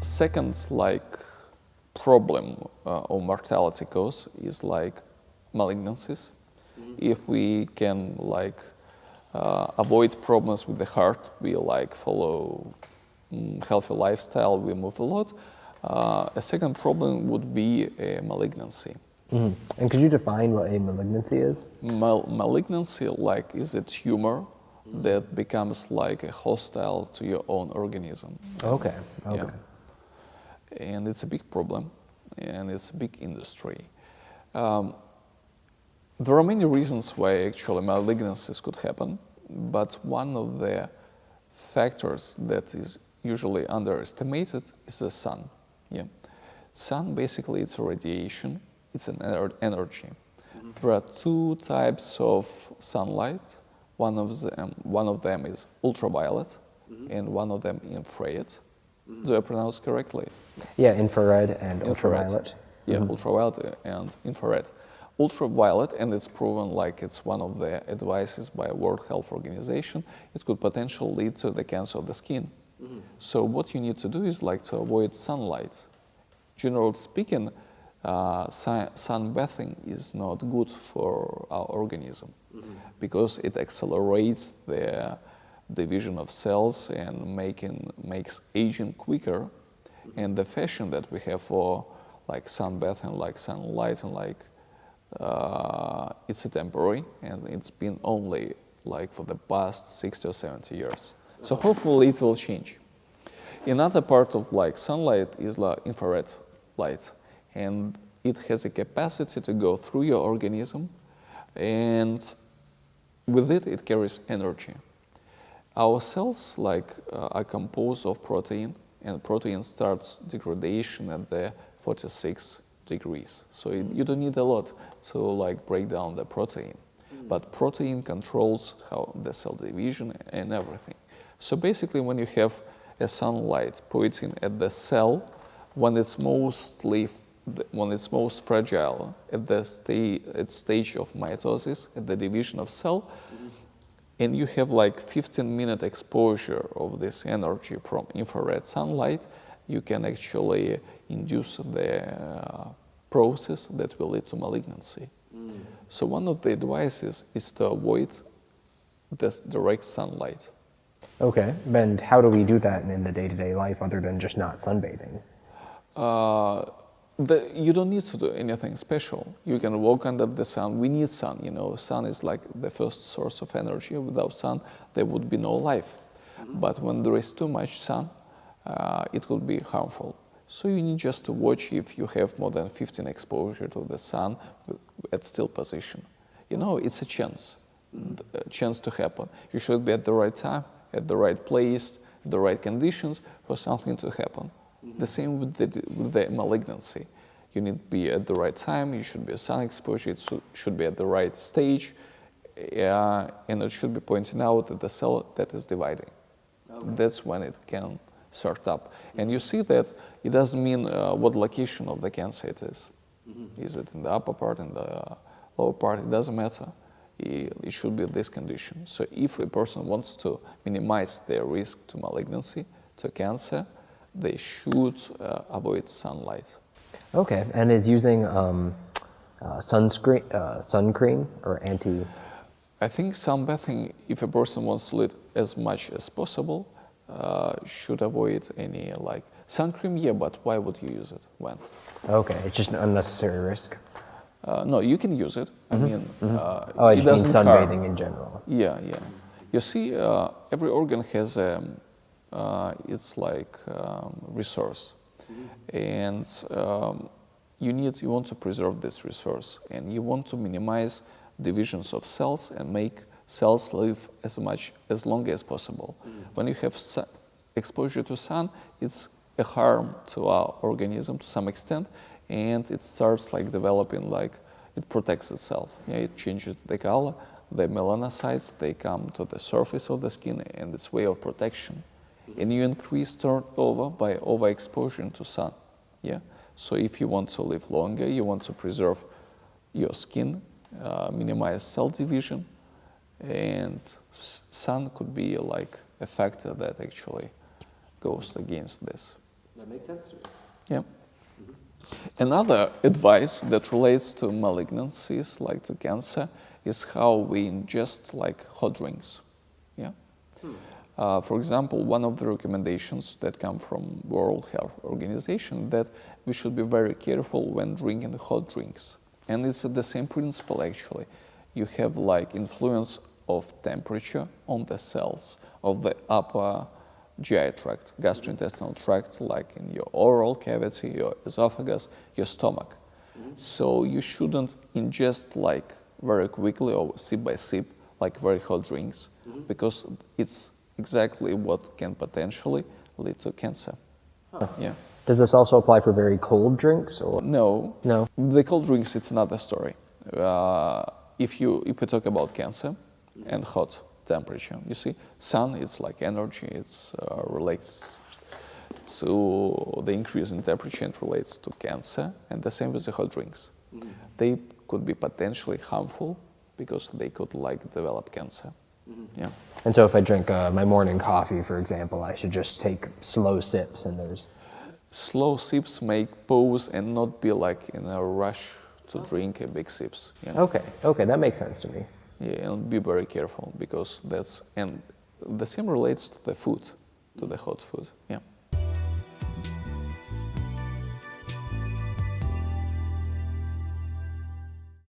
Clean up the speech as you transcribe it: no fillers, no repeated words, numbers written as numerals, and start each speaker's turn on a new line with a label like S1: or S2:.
S1: Second, problem or mortality cause is malignancies. If we can avoid problems with the heart, we follow healthy lifestyle, we move a lot. A second problem would be a malignancy.
S2: And could you define what a malignancy is?
S1: Malignancy is a tumor that becomes a hostile to your own organism.
S2: Okay.
S1: Yeah. And it's a big problem, and it's a big industry. There are many reasons why actually malignancies could happen, but one of the factors that is usually underestimated is the sun. Yeah. Sun basically it's a radiation, it's an energy. There are two types of sunlight. One of them is ultraviolet, and one of them infrared. Do I pronounce correctly?
S2: Yeah, infrared and ultraviolet.
S1: Yeah, ultraviolet and infrared. Ultraviolet, and it's proven it's one of the advices by World Health Organization, it could potentially lead to the cancer of the skin. So what you need to do is to avoid sunlight. Generally speaking, sunbathing is not good for our organism because it accelerates the division of cells and makes aging quicker. And the fashion that we have for sunbathing, sunlight, and it's a temporary, and it's been only for the past 60 or 70 years. So hopefully it will change. Another part of sunlight is infrared light, and it has a capacity to go through your organism, and with it, it carries energy. Our cells are composed of protein, and protein starts degradation at the 46 degrees. So you don't need a lot to break down the protein, but protein controls how the cell division and everything. So basically, when you have a sunlight pointing at the cell, when it's most fragile at the stage of mitosis, at the division of cell, and you have 15-minute exposure of this energy from infrared sunlight, you can actually induce the process that will lead to malignancy. So one of the advices is to avoid this direct sunlight.
S2: Okay, and how do we do that in the day-to-day life other than just not sunbathing?
S1: You don't need to do anything special. You can walk under the sun. We need sun, Sun is the first source of energy. Without sun, there would be no life. But when there is too much sun, it could be harmful. So you need just to watch if you have more than 15 exposure to the sun at still position. It's a chance to happen. You should be at the right time, at the right place, the right conditions for something to happen. The same with the malignancy. You need to be at the right time, you should be at sun exposure, it should be at the right stage, and it should be pointing out at the cell that is dividing. Okay. That's when it can start up. And you see that it doesn't mean what location of the cancer it is. Is it in the upper part, in the lower part? It doesn't matter. It should be this condition. So if a person wants to minimize their risk to malignancy, to cancer, they should avoid sunlight.
S2: Okay, and is using sun cream or anti?
S1: I think sunbathing, if a person wants to live as much as possible, should avoid any sun cream. Yeah, but why would you use it? When?
S2: Okay, it's just an unnecessary risk.
S1: No, you can use it. I mean,
S2: I
S1: it
S2: just mean
S1: doesn't
S2: sunbathing in general.
S1: Yeah. You see, every organ has it's resource, and you want to preserve this resource, and you want to minimize divisions of cells and make cells live as long as possible. When you have exposure to sun, it's a harm to our organism to some extent, and it starts developing it protects itself. Yeah, it changes the color. The melanocytes, they come to the surface of the skin, and it's way of protection. And you increase turnover by overexposure to sun. Yeah. So if you want to live longer, you want to preserve your skin, minimize cell division, and sun could be a factor that actually goes against this.
S3: That makes sense to me.
S1: Yeah. Another advice that relates to malignancies, like to cancer, is how we ingest like hot drinks. Yeah. For example, one of the recommendations that come from World Health Organization that we should be very careful when drinking hot drinks. And it's the same principle actually. You have like influence of temperature on the cells of the upper GI tract, gastrointestinal tract, like in your oral cavity, your esophagus, your stomach. So you shouldn't ingest like very quickly or sip by sip like very hot drinks because it's exactly what can potentially lead to cancer. Yeah.
S2: Does this also apply for very cold drinks? Or
S1: No.
S2: no?
S1: The cold drinks, it's another story. If we talk about cancer and hot temperature, you see, sun, it's like energy, it's relates to the increase in temperature and relates to cancer, and the same with the hot drinks. They could be potentially harmful because they could like develop cancer. Yeah.
S2: And so if I drink my morning coffee, for example, I should just take slow sips and there's...
S1: Slow sips make pause and not be like in a rush to drink a big sips. Yeah.
S2: Okay, that makes sense to me.
S1: Yeah, and be very careful because and the same relates to the food, to the hot food. Yeah.